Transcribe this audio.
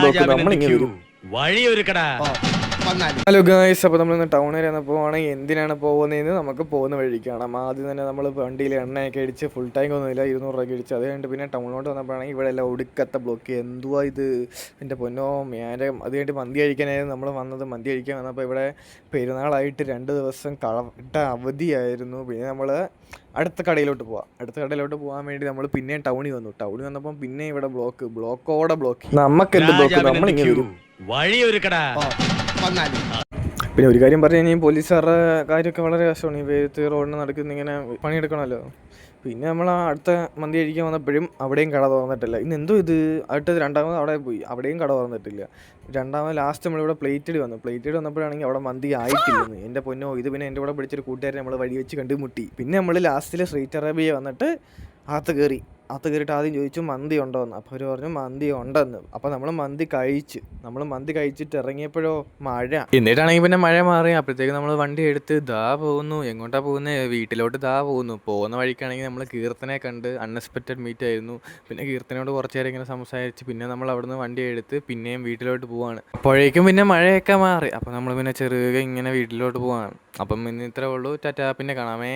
Block നമ്മളിങ്ങനെ വരും. Hello guys, അപ്പോൾ നമ്മളിന്ന് ടൗൺ വരെ പോവുകയാണെങ്കിൽ എന്തിനാണ് പോകുന്നതെന്ന് നമുക്ക് പോകുന്ന വഴി കാണാം. ആദ്യം തന്നെ നമ്മൾ വണ്ടിയിൽ എണ്ണയൊക്കെ അടിച്ച് ഫുൾ ടാങ്ക് ഒന്നുമില്ല, 200 രൂപയ്ക്ക് അടിച്ച്. അത് കഴിഞ്ഞിട്ട് പിന്നെ ടൗണിലോട്ട് വന്നപ്പോഴാണെങ്കിൽ ഇവിടെ എല്ലാം ഒടുക്കത്തെ ബ്ലോക്ക്. എന്തുവാ ഇത്, എൻ്റെ പൊന്നോ മേലെ. അത് കഴിഞ്ഞിട്ട് മന്തി കഴിക്കാനായിരുന്നു നമ്മൾ വന്നത്. മന്തി കഴിക്കാൻ വന്നപ്പോൾ ഇവിടെ പെരുന്നാളായിട്ട് 2 ദിവസം കളട്ട അവധിയായിരുന്നു. പിന്നെ നമ്മൾ അടുത്ത കടയിലോട്ട് പോകാൻ വേണ്ടി നമ്മൾ പിന്നെയും ടൗണിൽ വന്നപ്പം പിന്നെ ഇവിടെ ബ്ലോക്കോടെ ബ്ലോക്ക്. നമുക്കെന്ത് ബ്ലോക്ക്, നമ്മളിങ്ങനെ വരും. പിന്നെ ഒരു കാര്യം പറഞ്ഞു കഴിഞ്ഞാൽ പോലീസുകാരുടെ കാര്യമൊക്കെ വളരെ കഷ്ടമാണ്. ഈ വേഗത്ത് റോഡിന് നടക്കുന്ന ഇങ്ങനെ പണിയെടുക്കണമല്ലോ. പിന്നെ നമ്മൾ അടുത്ത മന്തി കഴിക്കാൻ വന്നപ്പോഴും അവിടെയും കട തുറന്നിട്ടില്ല. ഇന്ന് എന്തോ ഇത്, അടുത്തത് രണ്ടാമത് അവിടെ പോയി, അവിടെയും കട തുറന്നിട്ടില്ല. രണ്ടാമത് ലാസ്റ്റ് നമ്മളിവിടെ പ്ലേറ്റഡ് വന്നപ്പോഴാണെങ്കിൽ അവിടെ മന്തി ആയിട്ടില്ലെന്ന്. എൻ്റെ പൊന്നോ, ഇത് പിന്നെ എൻ്റെ കൂടെ പിടിച്ചൊരു കൂട്ടുകാരെ നമ്മൾ വഴി വെച്ച് കണ്ടുമുട്ടി. പിന്നെ നമ്മൾ ലാസ്റ്റിൽ സ്ട്രീറ്റ് അറേബ്യ വന്നിട്ട് അകത്ത് കയറിയിട്ട് ആദ്യം ചോദിച്ചു മന്തി ഉണ്ടോ എന്ന്. അപ്പോൾ അവർ പറഞ്ഞു മന്തി ഉണ്ടെന്ന്. അപ്പോൾ നമ്മൾ മന്തി കഴിച്ചിട്ട് ഇറങ്ങിയപ്പോഴോ മഴ. എന്നിട്ടാണെങ്കിൽ പിന്നെ മഴ മാറി. അപ്പോഴത്തേക്ക് നമ്മൾ വണ്ടി എടുത്ത് പോകുന്നു. എങ്ങോട്ടാണ് പോകുന്നത്? വീട്ടിലോട്ട് പോകുന്നു. പോകുന്ന വഴിക്കാണെങ്കിൽ നമ്മൾ കീർത്തനെ കണ്ട്. അൺഎക്സ്പെക്റ്റഡ് മീറ്റ് ആയിരുന്നു. പിന്നെ കീർത്തനോട് കുറച്ച് നേരം ഇങ്ങനെ സംസാരിച്ച് പിന്നെ നമ്മൾ അവിടുന്ന് വണ്ടി എടുത്ത് പിന്നെയും വീട്ടിലോട്ട് പോവാണ്. അപ്പോഴേക്കും പിന്നെ മഴയൊക്കെ മാറി. അപ്പോൾ നമ്മൾ പിന്നെ ചെറുകെ ഇങ്ങനെ വീട്ടിലോട്ട് പോവാണ്. അപ്പം ഇന്ന് ഇത്രേ ഉള്ളൂ. ടാറ്റാ, പിന്നെ കാണാമേ.